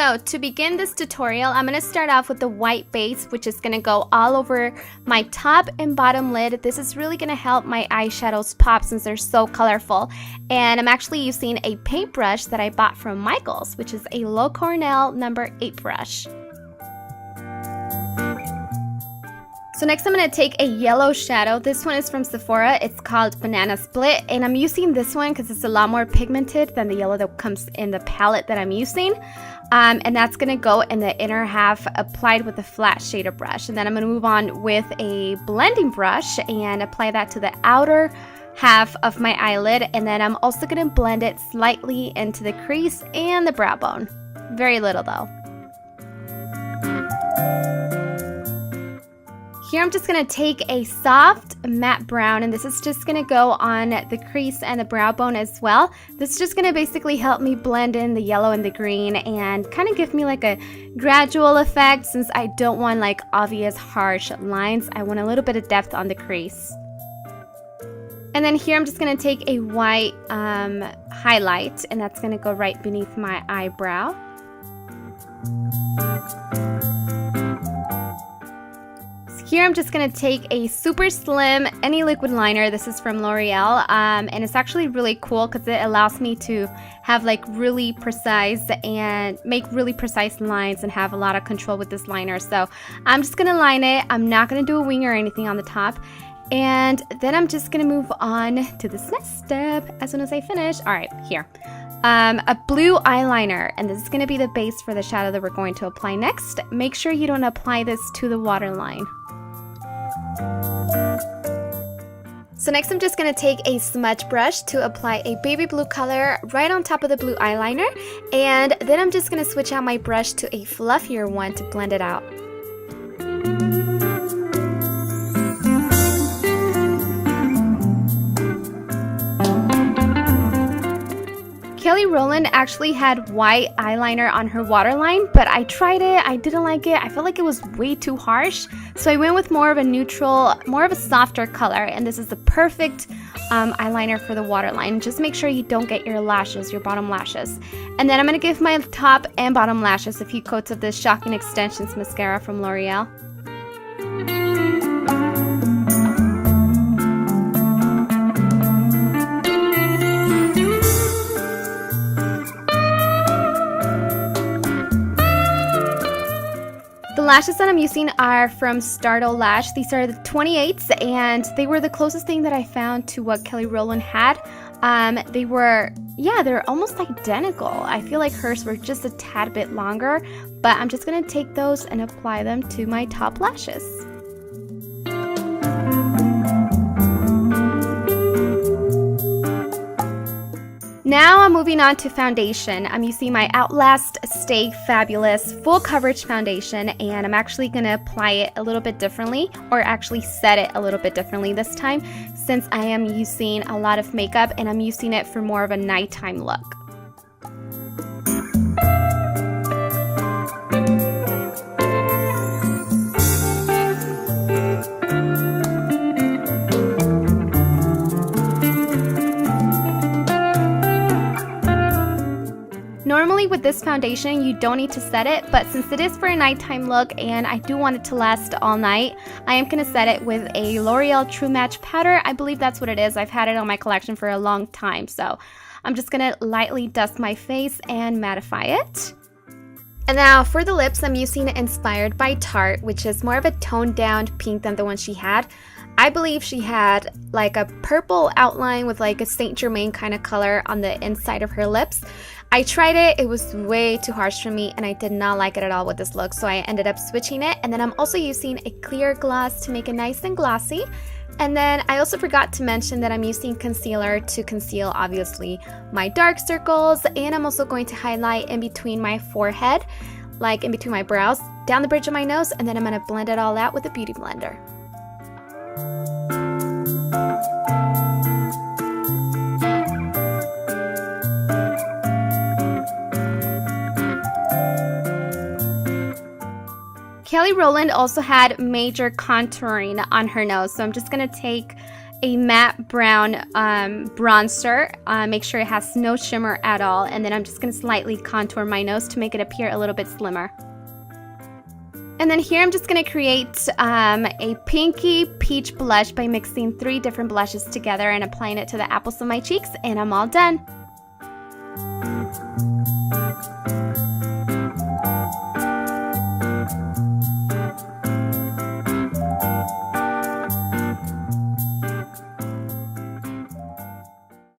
So to begin this tutorial, I'm going to start off with the white base, which is going to go all over my top and bottom lid. This is really going to help my eyeshadows pop since they're so colorful. And I'm actually using a paintbrush that I bought from Michael's, which is a Low Cornell number 8 brush. So next I'm going to take a yellow shadow. This one is from Sephora. It's called Banana Split, and I'm using this one because it's a lot more pigmented than the yellow that comes in the palette that I'm using. And that's going to go in the inner half applied with a flat shader brush. And then I'm going to move on with a blending brush and apply that to the outer half of my eyelid. And then I'm also going to blend it slightly into the crease and the brow bone. Very little though. Here I'm just going to take a soft matte brown, and this is just going to go on the crease and the brow bone as well. This is just going to basically help me blend in the yellow and the green and kind of give me like a gradual effect since I don't want like obvious harsh lines. I want a little bit of depth on the crease. And then here I'm just going to take a white highlight, and that's going to go right beneath my eyebrow. Here I'm just going to take a super slim any liquid liner. This is from L'Oreal, and it's actually really cool because it allows me to have like really precise and make really precise lines and have a lot of control with this liner. So I'm just going to line it. I'm not going to do a wing or anything on the top. And then I'm just going to move on to this next step as soon as I finish. All right, here. A blue eyeliner, and this is going to be the base for the shadow that we're going to apply next. Make sure you don't apply this to the waterline. So next I'm just going to take a smudge brush to apply a baby blue color right on top of the blue eyeliner, and then I'm just going to switch out my brush to a fluffier one to blend it out. Rowland actually had white eyeliner on her waterline, but I tried it, I didn't like it, I felt like it was way too harsh, so I went with more of a neutral, more of a softer color, and this is the perfect eyeliner for the waterline. Just make sure you don't get your lashes, your bottom lashes. And then I'm going to give my top and bottom lashes a few coats of this Shocking Extensions mascara from L'Oreal. The lashes that I'm using are from Startle Lash. These are the 28s, and they were the closest thing that I found to what Kelly Rowland had. They're almost identical. I feel like hers were just a tad bit longer, but I'm just going to take those and apply them to my top lashes. Now I'm moving on to foundation. I'm using my Outlast Stay Fabulous Full Coverage Foundation, and I'm actually going to apply it a little bit differently, or actually set it a little bit differently this time, since I am using a lot of makeup and I'm using it for more of a nighttime look. Normally with this foundation you don't need to set it, but since it is for a nighttime look and I do want it to last all night, I am going to set it with a L'Oreal True Match powder. I believe that's what it is. I've had it on my collection for a long time, so I'm just going to lightly dust my face and mattify it. And now for the lips, I'm using Inspired by Tarte, which is more of a toned down pink than the one she had. I believe she had like a purple outline with like a Saint Germain kind of color on the inside of her lips. I tried it, it was way too harsh for me and I did not like it at all with this look, so I ended up switching it. And then I'm also using a clear gloss to make it nice and glossy. And then I also forgot to mention that I'm using concealer to conceal obviously my dark circles, and I'm also going to highlight in between my forehead, like in between my brows, down the bridge of my nose, and then I'm going to blend it all out with a beauty blender. Kelly Rowland also had major contouring on her nose, so I'm just going to take a matte brown bronzer. Make sure it has no shimmer at all. And then I'm just going to slightly contour my nose to make it appear a little bit slimmer. And then here I'm just going to create a pinky peach blush by mixing 3 different blushes together and applying it to the apples of my cheeks, and I'm all done.